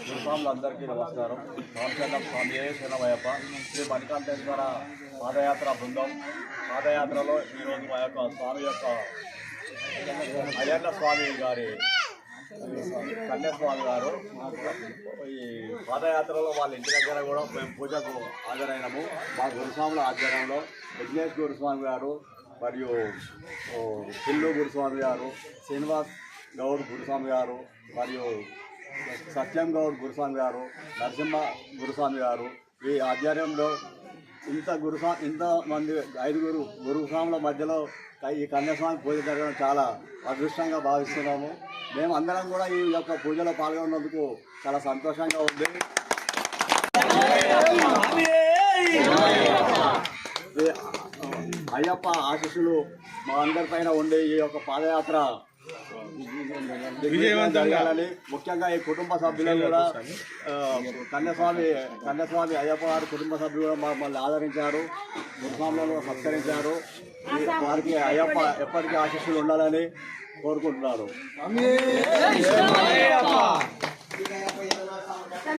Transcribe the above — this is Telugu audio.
గురుస్వాములందరికీ నమస్కారం. రామచంద్ర స్వామి శరణమయ్యప్ప. శ్రీ మణికంఠేశ్వర పాదయాత్ర బృందం పాదయాత్రలో ఈరోజు మా యొక్క స్వామి యొక్క అయ్యన్న స్వామి గారి కన్యాస్వామి గారు ఈ పాదయాత్రలో వాళ్ళ ఇంటి దగ్గర కూడా మేము పూజకు హాజరైనము. మా గురుస్వాముల ఆధ్వర్యంలో విఘ్నేష్ గురుస్వామి గారు మరియు పిల్లు గురుస్వామి గారు, శ్రీనివాస్ గౌడ్ గురుస్వామి గారు మరియు సత్యం గౌడ్ గురుస్వామి గారు, నరసింహ గురుస్వామి గారు ఈ ఆధ్వర్యంలో ఇంతమంది 5 గురుస్వాముల మధ్యలో ఈ కన్యాస్వామి పూజ జరగడం చాలా అదృష్టంగా భావిస్తున్నాము. మేము అందరం కూడా ఈ యొక్క పూజలో పాల్గొన్నందుకు చాలా సంతోషంగా ఉంది. అయ్యప్ప ఆశీస్సులు మా అందరిపైన ఉండి ఈ యొక్క పాదయాత్ర జరగాలని, ముఖ్యంగా ఈ కుటుంబ సభ్యులు కూడా కన్యాస్వామి అయ్యప్ప గారి కుటుంబ సభ్యులు కూడా మమ్మల్ని ఆదరించారు, గురుస్వాములను సత్కరించారు. వారికి అయ్యప్ప ఎప్పటికీ ఆశీస్సులు ఉండాలని కోరుకుంటున్నారు.